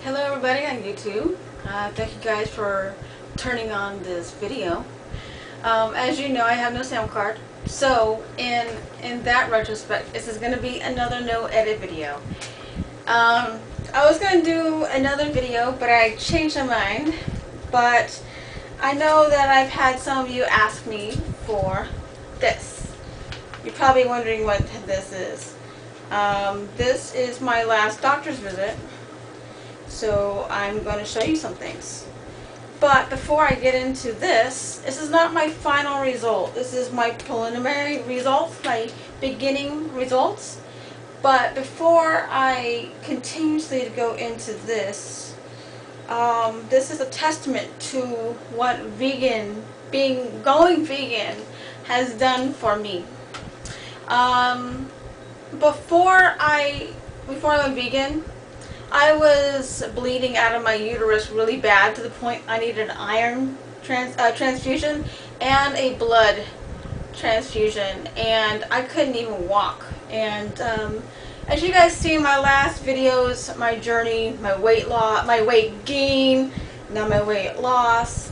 Hello everybody on YouTube. Thank you guys for turning on this video. As you know, I have no sound card. So in that retrospect, this is going to be another no edit video. I was going to do another video, but I changed my mind. But I know that I've had some of you ask me for this. You're probably wondering what this is. This is my last doctor's visit. So I'm going to show you some things. But before I get into this is not my final result. This is my preliminary results, my beginning results. But before I continuously go into this, this is a testament to what going vegan has done for me. Before I went vegan, I was bleeding out of my uterus really bad to the point I needed an iron transfusion and a blood transfusion, and I couldn't even walk. And as you guys see in my last videos, my journey, my weight loss, my weight gain, now my weight loss,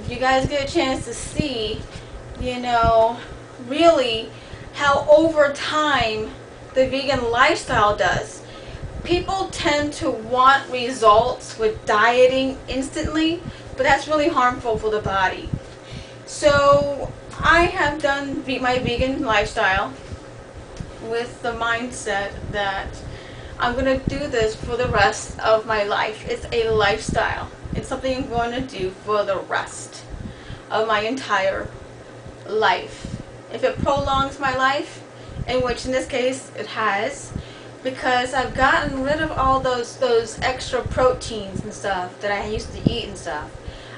you guys get a chance to see, you know, really how over time the vegan lifestyle does. People tend to want results with dieting instantly, but that's really harmful for the body. So I have done my vegan lifestyle with the mindset that I'm going to do this for the rest of my life. It's a lifestyle. It's something I'm going to do for the rest of my entire life. If it prolongs my life, in which in this case it has, because I've gotten rid of all those extra proteins and stuff that I used to eat and stuff.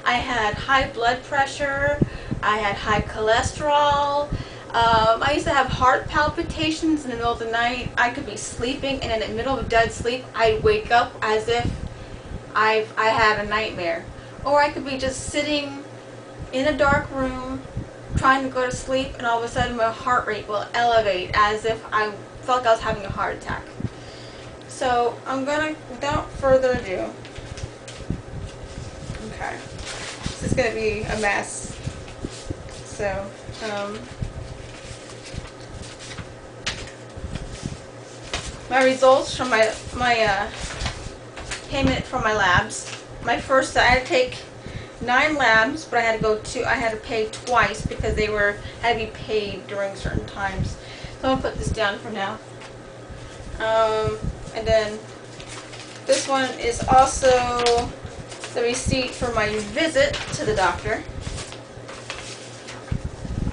I had high blood pressure, I had high cholesterol, I used to have heart palpitations in the middle of the night. I could be sleeping, and in the middle of dead sleep I'd wake up as if I had a nightmare. Or I could be just sitting in a dark room trying to go to sleep, and all of a sudden my heart rate will elevate as if I felt like I was having a heart attack. So I'm gonna, without further ado, okay, this is gonna be a mess. So my results from my payment from my labs. My first, I had to take 9 labs, but I had to pay twice because they had to be paid during certain times. So I'm gonna put this down for now. And then this one is also the receipt for my visit to the doctor.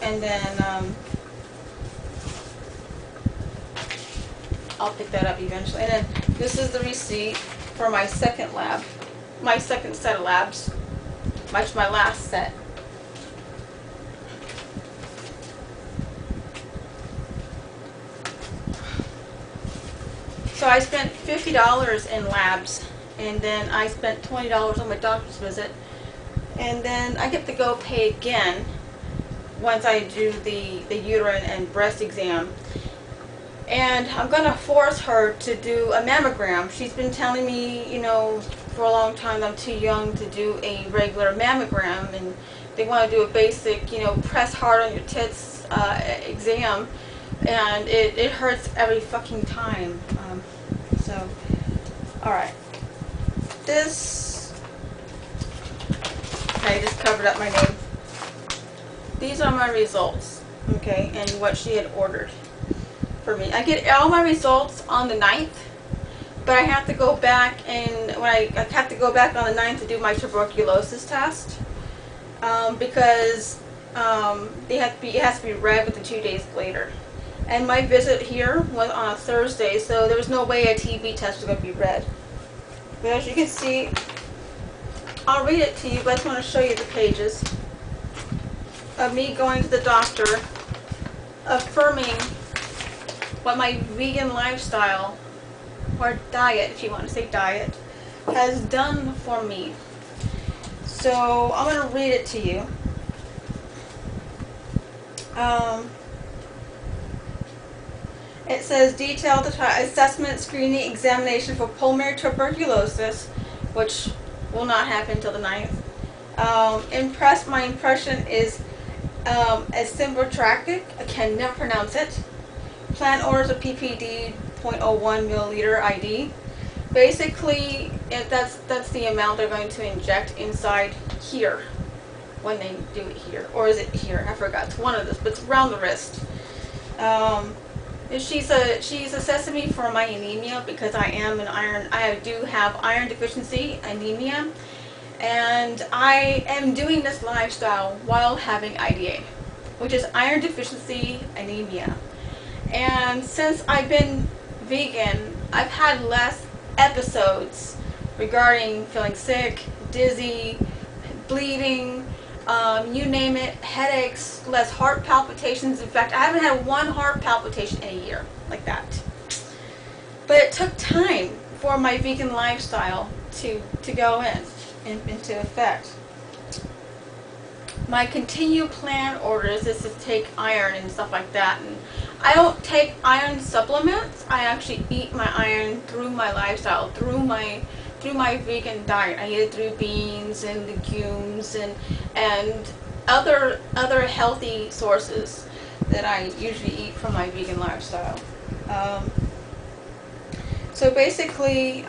And then I'll pick that up eventually. And then this is the receipt for my second lab, my second set of labs, much my last set. So I spent $50 in labs, and then I spent $20 on my doctor's visit, and then I get to go pay again once I do the uterine and breast exam. And I'm going to force her to do a mammogram. She's been telling me, you know, for a long time that I'm too young to do a regular mammogram, and they want to do a basic, you know, press hard on your tits exam, and it hurts every fucking time. So, alright. This, okay, I just covered up my name. These are my results, okay, and what she had ordered for me. I get all my results on the 9th, but I have to go back, and I have to go back on the 9th to do my tuberculosis test, because it has to be read within 2 days later. And my visit here was on a Thursday, so there was no way a TB test was going to be read. But as you can see, I'll read it to you, but I just want to show you the pages of me going to the doctor, affirming what my vegan lifestyle, or diet, if you want to say diet, has done for me. So I'm going to read it to you. It says detailed assessment, screening, examination for pulmonary tuberculosis, which will not happen until the 9th. My impression is asymptomatic. I can never pronounce it. Plan orders of PPD 0.01 milliliter ID. Basically, that's the amount they're going to inject inside here when they do it here. Or is it here? I forgot. It's one of this, but it's around the wrist. She's assessing me for my anemia because I do have iron deficiency anemia, and I am doing this lifestyle while having IDA, which is iron deficiency anemia. And since I've been vegan, I've had less episodes regarding feeling sick, dizzy, bleeding, you name it, headaches, less heart palpitations. In fact, I haven't had one heart palpitation in a year like that. But it took time for my vegan lifestyle to go into effect. My continued plan orders is to take iron and stuff like that, and I don't take iron supplements. I actually eat my iron through my lifestyle, through my vegan diet. I eat it through beans and legumes and other healthy sources that I usually eat from my vegan lifestyle. So basically,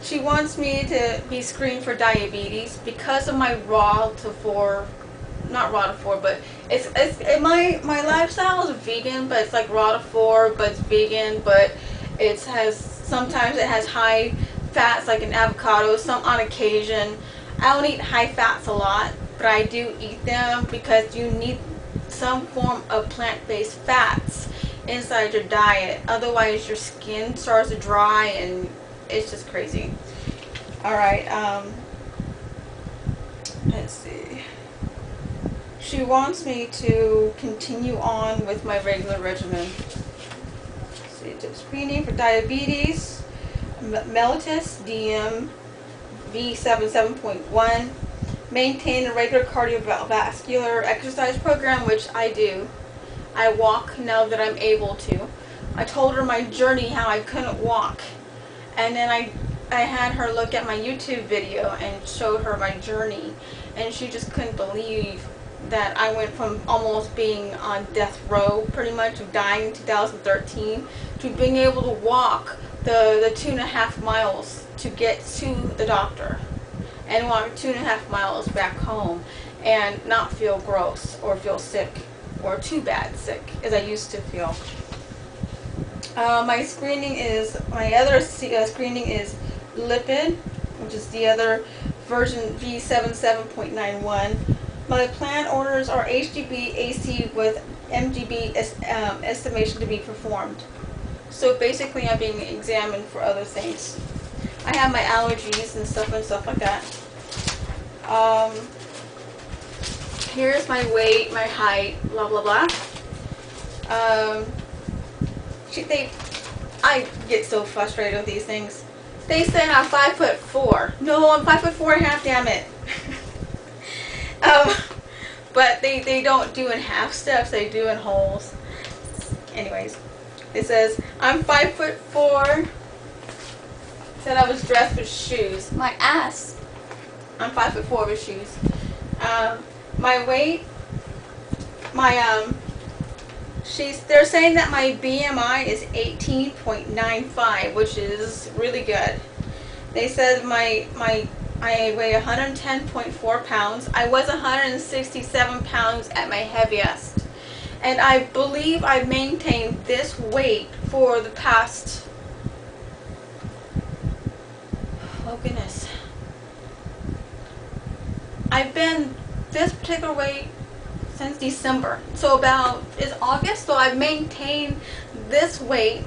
she wants me to be screened for diabetes because of my not raw to 4, but my lifestyle is vegan, but it's like raw to 4, but it's vegan, but sometimes it has high fats like an avocado, some on occasion. I don't eat high fats a lot, but I do eat them because you need some form of plant-based fats inside your diet. Otherwise your skin starts to dry and it's just crazy. Alright, let's see. She wants me to continue on with my regular regimen. Screening for diabetes, mellitus, DM, V77.1, maintain a regular cardiovascular exercise program, which I do. I walk now that I'm able to. I told her my journey, how I couldn't walk, and then I had her look at my YouTube video and showed her my journey, and she just couldn't believe that I went from almost being on death row, pretty much, of dying in 2013, to being able to walk the 2.5 miles to get to the doctor, and walk 2.5 miles back home, and not feel gross or feel sick or too bad sick as I used to feel. My other screening is lipid, which is the other version, V77.91. My plan orders are HGB AC with MGB estimation to be performed. So basically I'm being examined for other things. I have my allergies and stuff like that. Here's my weight, my height, blah blah blah. I get so frustrated with these things. They say I'm 5'4". No, I'm 5'4.5", damn it. But they don't do in half steps, they do in wholes. Anyways, it says I'm 5'4". Said I was dressed with shoes. My ass. I'm 5'4" with shoes. My weight. They're saying that my BMI is 18.95, which is really good. They said I weigh 110.4 pounds. I was 167 pounds at my heaviest. And I believe I've maintained this weight for the past, oh goodness. I've been this particular weight since December. So it's August, so I've maintained this weight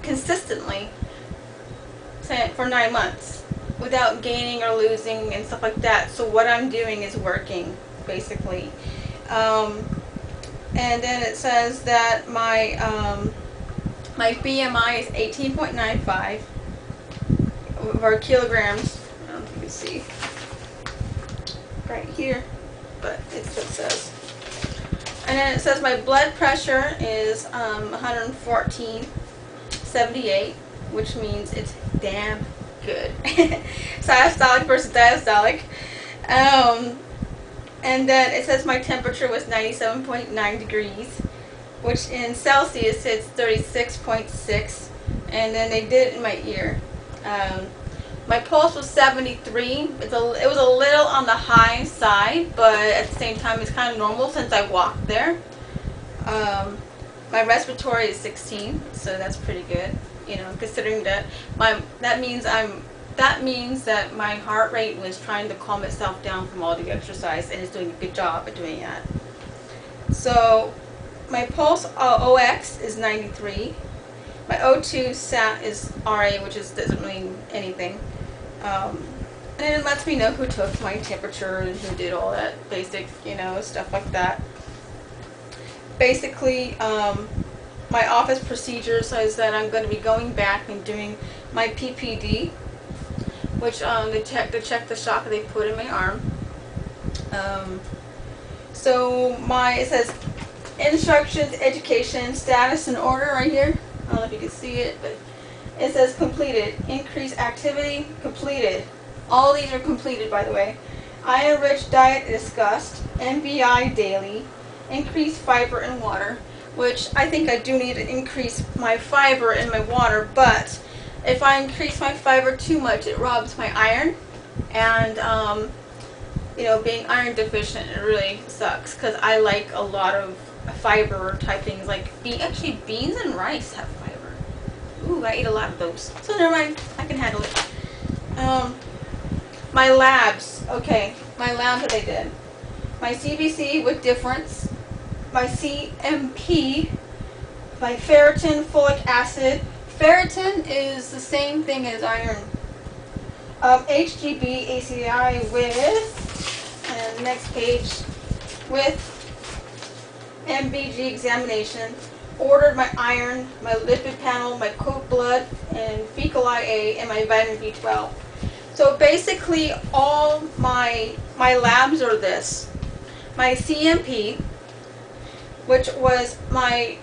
consistently for 9 months without gaining or losing and stuff like that. So what I'm doing is working, basically. And then it says that my BMI is 18.95 or kilograms. I don't know if you can see right here, but it's what it says. And then it says my blood pressure is 114/78, which means it's damn good. Systolic versus diastolic. And then it says my temperature was 97.9 degrees, which in Celsius it's 36.6. And then they did it in my ear. My pulse was 73. It was a little on the high side, but at the same time it's kind of normal since I walked there. My respiratory is 16, so that's pretty good. You know, considering that that means that my heart rate was trying to calm itself down from all the exercise, and it's doing a good job at doing that. So my pulse OX is 93. My O2 sat is RA, which doesn't mean anything. And it lets me know who took my temperature and who did all that basic, you know, stuff like that. Basically, my office procedure says that I'm going to be going back and doing my PPD, which to check the shock they put in my arm. So it says instructions, education, status, and order right here. I don't know if you can see it, but it says completed. Increased activity, completed. All these are completed, by the way. Iron-rich diet discussed. MBI daily. Increase fiber and water, which I think I do need to increase my fiber and my water, but if I increase my fiber too much, it robs my iron, and you know, being iron deficient, it really sucks, because I like a lot of fiber type things, like actually beans and rice have fiber. Ooh, I eat a lot of those, so never mind, I can handle it. My labs, okay, my labs that I did. My CBC with difference, my CMP, my ferritin, folic acid. Ferritin is the same thing as iron. HGB, ACI with, and next page, with MBG examination. Ordered my iron, my lipid panel, my cord blood, and fecal IA, and my vitamin B12. So basically all my labs are this. My CMP, which was the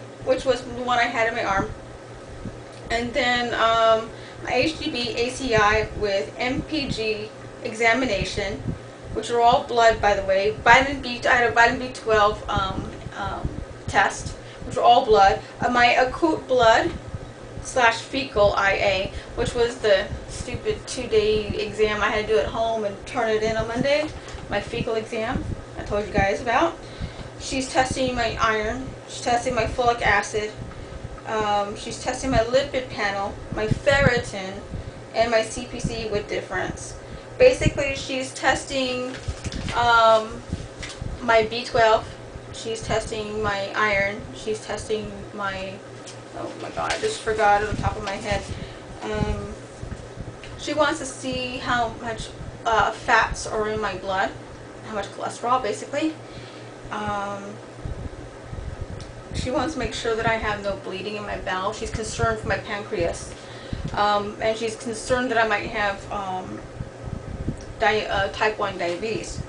one I had in my arm, and then my HGB, ACI with MPG examination, which are all blood, by the way. I had a vitamin B12 test, which are all blood. My acute blood / fecal IA, which was the stupid 2-day exam I had to do at home and turn it in on Monday. My fecal exam I told you guys about. She's testing my iron. She's testing my folic acid. She's testing my lipid panel, my ferritin, and my CPC with difference. Basically, she's testing my B12. She's testing my iron. She's testing my, oh my god, I just forgot it on top of my head. She wants to see how much fats are in my blood, how much cholesterol, basically. She wants to make sure that I have no bleeding in my bowel. She's concerned for my pancreas. And she's concerned that I might have type 1 diabetes.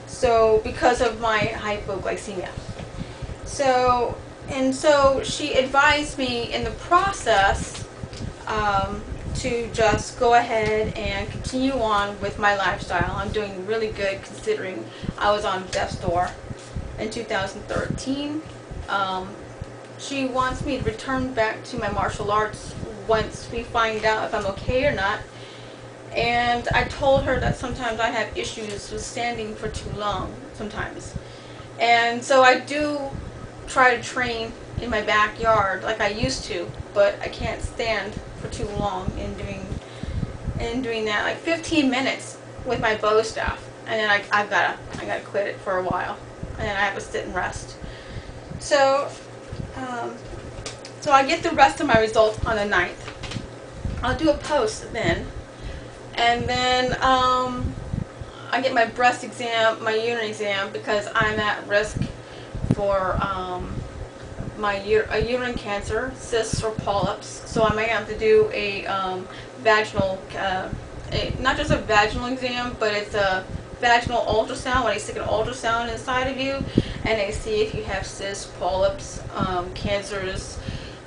So, because of my hypoglycemia. So she advised me in the process to just go ahead and continue on with my lifestyle. I'm doing really good considering I was on death's door in 2013. She wants me to return back to my martial arts once we find out if I'm okay or not. And I told her that sometimes I have issues with standing for too long sometimes. And so I do try to train in my backyard like I used to, but I can't stand for too long in doing that, like 15 minutes with my bow staff, and then I gotta quit it for a while, and then I have to sit and rest. So I get the rest of my results on the 9th. I'll do a post then, and then I get my breast exam, my uterine exam, because I'm at risk for a uterine cancer, cysts or polyps. So I might have to do a vaginal, not just a vaginal exam, but it's a vaginal ultrasound, when they stick an ultrasound inside of you, and they see if you have cysts, polyps, cancers,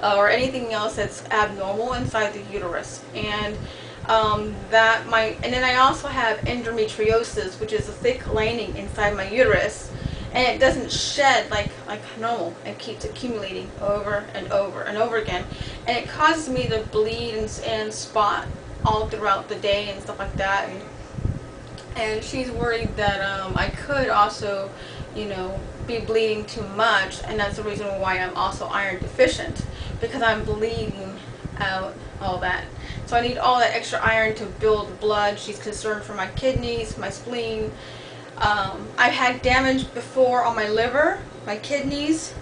or anything else that's abnormal inside the uterus. And and then I also have endometriosis, which is a thick lining inside my uterus, and it doesn't shed like normal. It keeps accumulating over and over and over again, and it causes me to bleed and spot all throughout the day and stuff like that. And she's worried that I could also, you know, be bleeding too much, and that's the reason why I'm also iron deficient, because I'm bleeding out all that. So I need all that extra iron to build blood. She's concerned for my kidneys, my spleen. I've had damage before on my liver, my kidneys.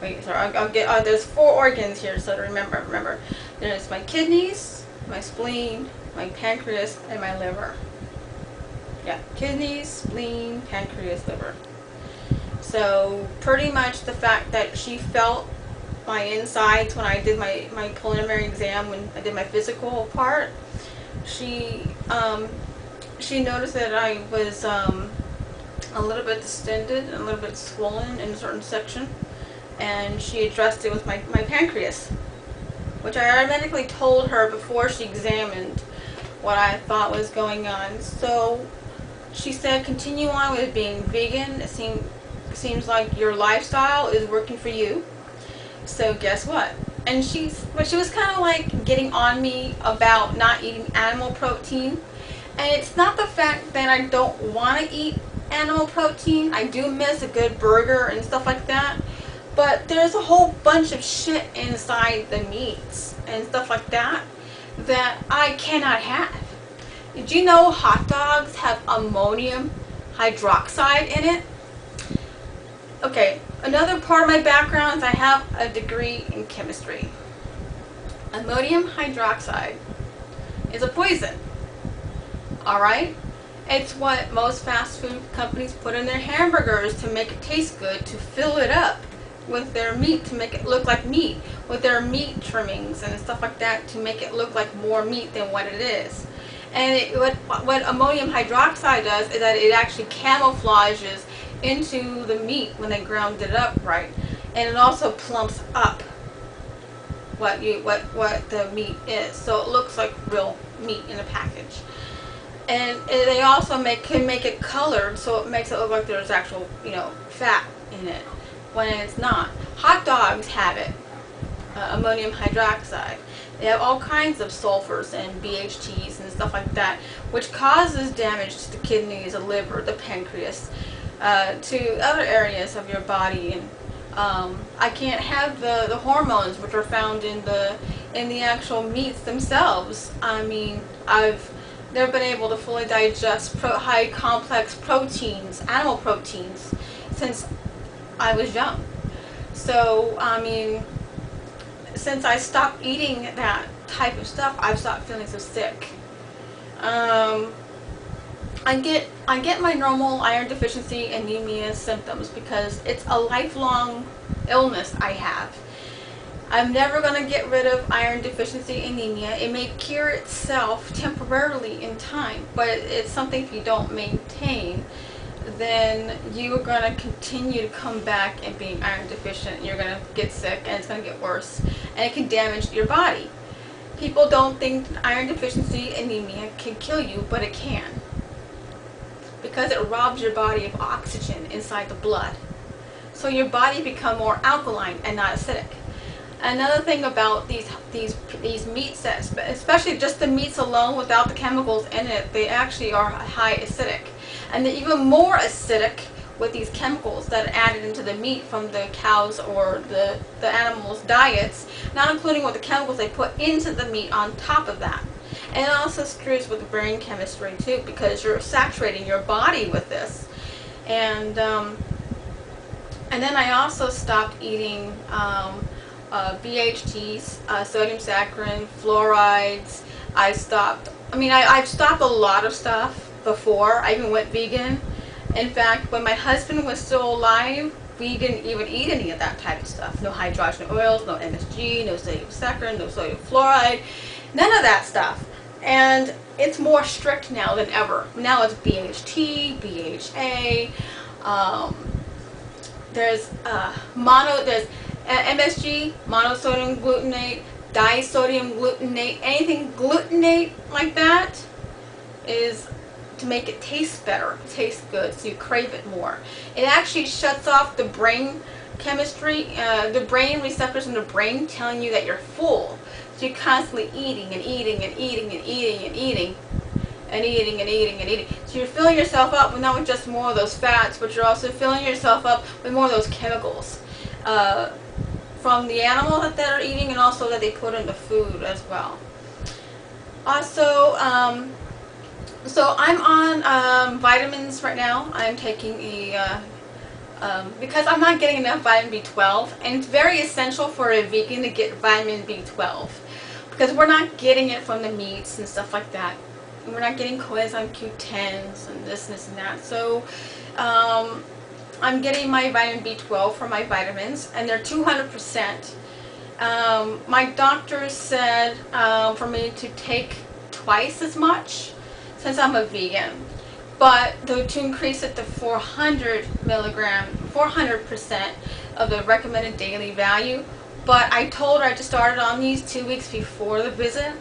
Wait, sorry, I'll get, there's 4 organs here, so to remember. There's my kidneys, my spleen, my pancreas, and my liver. Yeah, kidneys, spleen, pancreas, liver. So pretty much the fact that she felt my insides when I did my preliminary exam, when I did my physical part, she noticed that I was a little bit distended and a little bit swollen in a certain section, and she addressed it with my pancreas, which I automatically told her before she examined what I thought was going on. So she said, continue on with being vegan. It seems like your lifestyle is working for you. So guess what? And she was kind of like getting on me about not eating animal protein. And it's not the fact that I don't want to eat animal protein. I do miss a good burger and stuff like that. But there's a whole bunch of shit inside the meats and stuff like that that I cannot have. Did you know hot dogs have ammonium hydroxide in it? Okay, another part of my background is I have a degree in chemistry. Ammonium hydroxide is a poison. Alright? It's what most fast food companies put in their hamburgers to make it taste good, to fill it up with their meat, to make it look like meat, with their meat trimmings and stuff like that, to make it look like more meat than what it is. And what ammonium hydroxide does is that it actually camouflages into the meat when they ground it up right, and it also plumps up what the meat is, so it looks like real meat in a package. And they also can make it colored, so it makes it look like there's actual, you know, fat in it when it's not. Hot dogs have it, ammonium hydroxide. They have all kinds of sulfurs and BHTs and stuff like that, which causes damage to the kidneys, the liver, the pancreas, to other areas of your body. And I can't have the hormones which are found in the actual meats themselves. I mean, I've never been able to fully digest high complex proteins, animal proteins, since I was young. So I mean, since I stopped eating that type of stuff, I've stopped feeling so sick. I get my normal iron deficiency anemia symptoms because it's a lifelong illness I have. I'm never going to get rid of iron deficiency anemia. It may cure itself temporarily in time, but it's something if you don't maintain, then you're going to continue to come back and being iron deficient. You're going to get sick and it's going to get worse, and it can damage your body. People don't think iron deficiency anemia can kill you, but it can, because it robs your body of oxygen inside the blood. So your body become more alkaline and not acidic. Another thing about these meats, especially just the meats alone without the chemicals in it, they actually are high acidic. And they're even more acidic with these chemicals that are added into the meat from the cows or the animals' diets, not including what the chemicals they put into the meat on top of that. And it also screws with the brain chemistry too, because you're saturating your body with this. And then I also stopped eating BHTs, sodium saccharin, fluorides. I've stopped a lot of stuff before I even went vegan. In fact, when my husband was still alive, we didn't even eat any of that type of stuff. No hydrogenous oils, no MSG, no sodium saccharin, no sodium fluoride, none of that stuff. And it's more strict now than ever. Now it's BHT, BHA, there's there's MSG, monosodium glutamate, disodium glutamate. Anything glutamate like that is to make it taste better, taste good, so you crave it more. It actually shuts off the brain chemistry, the brain receptors in the brain telling you that you're full. So you're constantly eating and eating and eating and eating and eating and eating and eating and eating. So you're filling yourself up with not with just more of those fats, but you're also filling yourself up with more of those chemicals from the animal that they're eating, and also that they put in the food as well. Also, so I'm on vitamins right now. I'm taking a because I'm not getting enough vitamin B12, and it's very essential for a vegan to get vitamin B12 because we're not getting it from the meats and stuff like that. And we're not getting coenzyme Q10s and this and that. So I'm getting my vitamin B12 from my vitamins, and they're 200%. My doctor said for me to take twice as much since I'm a vegan, but to increase it to 400 milligram, 400% of the recommended daily value. But I told her I just started on these 2 weeks before the visit,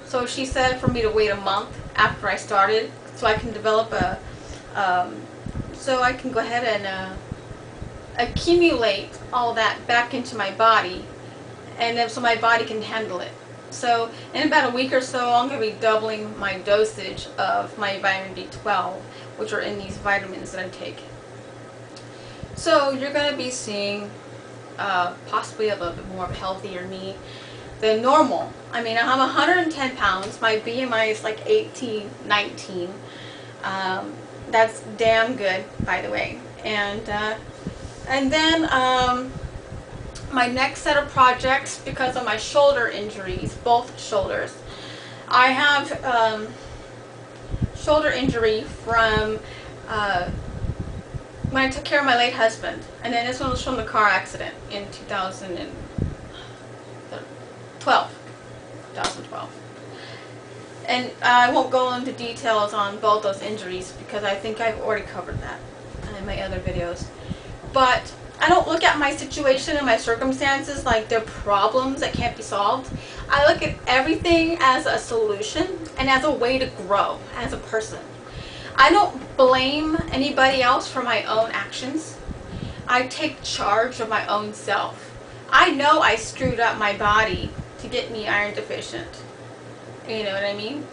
so she said for me to wait a month after I started, so I can develop a, so I can go ahead and accumulate all that back into my body, and then so my body can handle it. So in about a week or so, I'm going to be doubling my dosage of my vitamin B12, which are in these vitamins that I take. So you're going to be seeing possibly a little bit more of a healthier me than normal. I mean, I'm 110 pounds. My BMI is like 18, 19. That's damn good, by the way. And then my next set of projects, because of my shoulder injuries, both shoulders. I have shoulder injury from when I took care of my late husband, and then this one was from the car accident in 2012. And I won't go into details on both those injuries because I think I've already covered that in my other videos. But I don't look at my situation and my circumstances like they're problems that can't be solved. I look at everything as a solution and as a way to grow as a person. I don't blame anybody else for my own actions. I take charge of my own self. I know I screwed up my body to get me iron deficient. You know what I mean?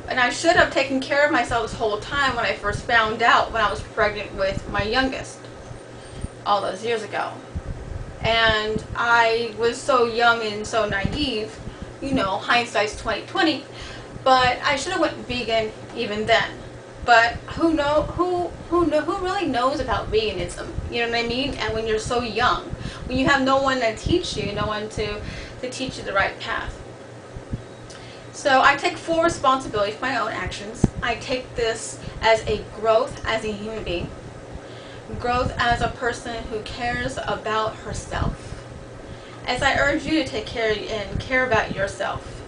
And I should have taken care of myself this whole time when I first found out when I was pregnant with my youngest, all those years ago. And I was so young and so naive, you know, hindsight's 20/20, but I should have went vegan even then. But who really knows about veganism? You know what I mean? And when you're so young, when you have no one to teach you, no one to teach you the right path. So I take full responsibility for my own actions. I take this as a growth as a human being. Growth as a person who cares about herself. As I urge you to take care and care about yourself.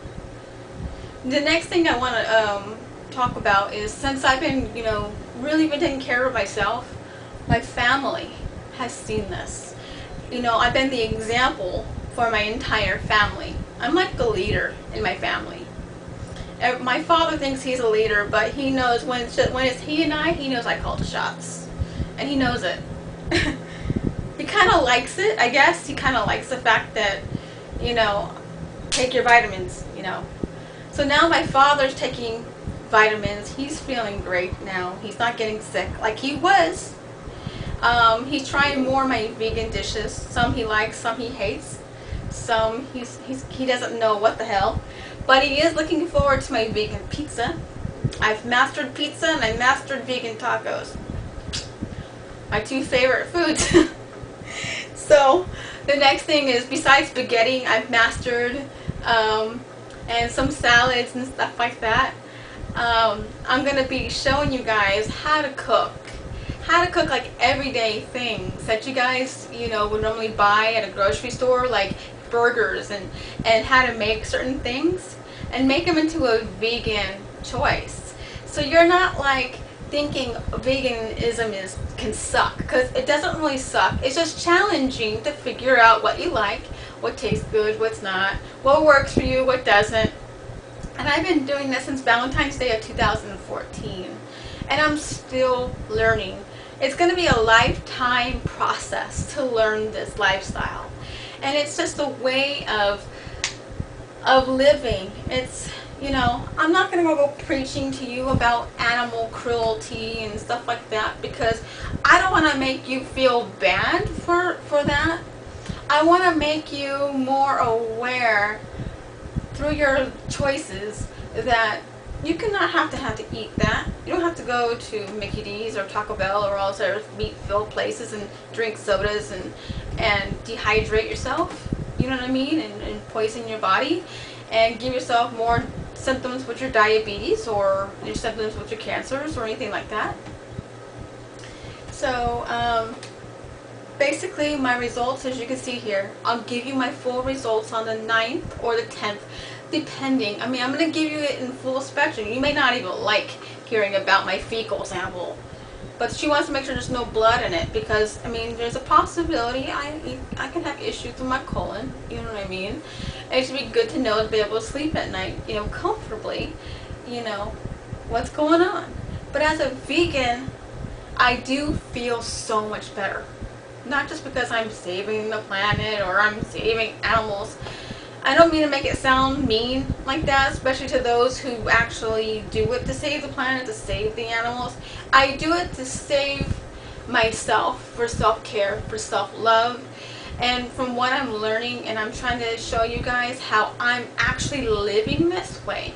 The next thing I want to talk about is, since I've been, you know, really been taking care of myself, my family has seen this. You know, I've been the example for my entire family. I'm like the leader in my family. My father thinks he's a leader, but he knows when it's he and I, he knows I call the shots. And he knows it. He kind of likes it, I guess. He kind of likes the fact that, you know, take your vitamins, you know. So now my father's taking vitamins. He's feeling great now. He's not getting sick like he was. He's trying more of my vegan dishes. Some he likes, some he hates. Some he doesn't know what the hell. But he is looking forward to my vegan pizza. I've mastered pizza and I mastered vegan tacos. My two favorite foods. So the next thing is, besides spaghetti, I've mastered and some salads and stuff like that. I'm going to be showing you guys how to cook like everyday things that you guys, you know, would normally buy at a grocery store, like burgers and how to make certain things. and make them into a vegan choice. So you're not like thinking veganism can suck, because it doesn't really suck. It's just challenging to figure out what you like, what tastes good, what's not, what works for you, what doesn't. And I've been doing this since Valentine's Day of 2014, and I'm still learning. It's going to be a lifetime process to learn this lifestyle, and it's just a way of living. It's, you know, I'm not going to go preaching to you about animal cruelty and stuff like that, because I don't want to make you feel bad for that. I want to make you more aware through your choices that you cannot have to eat that. You don't have to go to Mickey D's or Taco Bell or all those other meat-filled places and drink sodas and dehydrate yourself, you know what I mean, and poison your body and give yourself more symptoms with your diabetes or your symptoms with your cancers or anything like that. So basically my results, as you can see here, I'll give you my full results on the 9th or the 10th, depending. I mean, I'm going to give you it in full spectrum. You may not even like hearing about my fecal sample, but she wants to make sure there's no blood in it, because, I mean, there's a possibility I can have issues with my colon, you know what I mean? And it should be good to know to be able to sleep at night, you know, comfortably, you know, what's going on. But as a vegan, I do feel so much better. Not just because I'm saving the planet or I'm saving animals. I don't mean to make it sound mean like that, especially to those who actually do it to save the planet, to save the animals. I do it to save myself, for self-care, for self-love. And from what I'm learning, and I'm trying to show you guys how I'm actually living this way.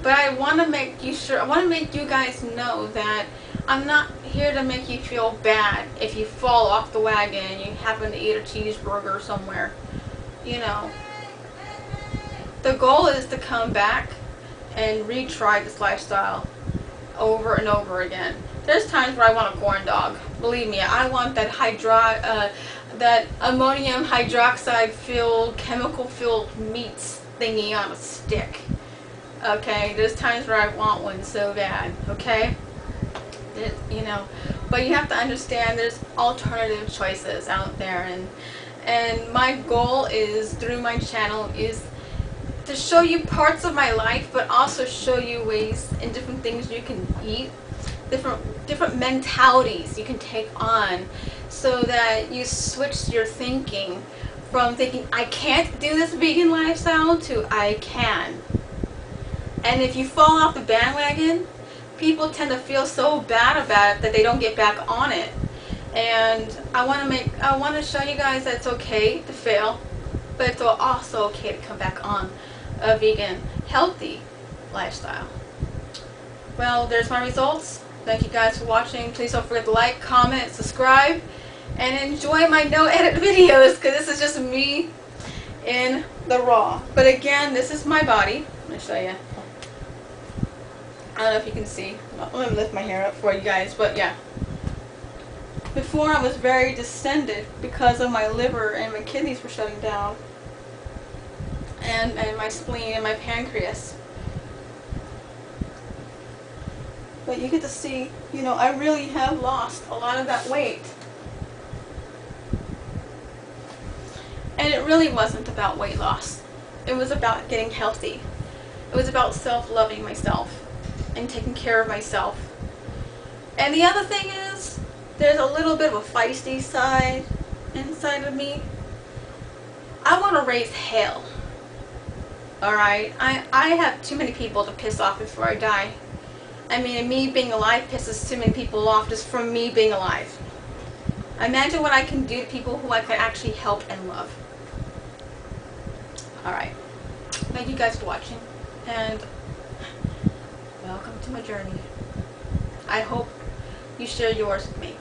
But I want to make you sure, I want to make you guys know that I'm not here to make you feel bad if you fall off the wagon and you happen to eat a cheeseburger somewhere. You know, the goal is to come back and retry this lifestyle over and over again. There's times where I want a corn dog. Believe me, I want that that ammonium hydroxide filled, chemical filled meats thingy on a stick. Okay, there's times where I want one so bad. Okay. You know, but you have to understand there's alternative choices out there, and my goal is, through my channel, is to show you parts of my life, but also show you ways and different things you can eat, different mentalities you can take on, so that you switch your thinking from thinking I can't do this vegan lifestyle to I can. And if you fall off the bandwagon, people tend to feel so bad about it that they don't get back on it. And I want to show you guys that it's okay to fail, but it's also okay to come back on a vegan, healthy lifestyle. Well, there's my results. Thank you guys for watching. Please don't forget to like, comment, subscribe, and enjoy my no-edit videos, because this is just me in the raw. But again, this is my body. Let me show you. I don't know if you can see. Let me lift my hair up for you guys, but yeah. Before I was very distended because of my liver and my kidneys were shutting down. And my spleen and my pancreas. But you get to see, you know, I really have lost a lot of that weight. And it really wasn't about weight loss. It was about getting healthy. It was about self-loving myself and taking care of myself. And the other thing is, there's a little bit of a feisty side inside of me. I want to raise hell. Alright? I have too many people to piss off before I die. I mean, me being alive pisses too many people off just from me being alive. Imagine what I can do to people who I could actually help and love. Alright. Thank you guys for watching. And welcome to my journey. I hope you share yours with me.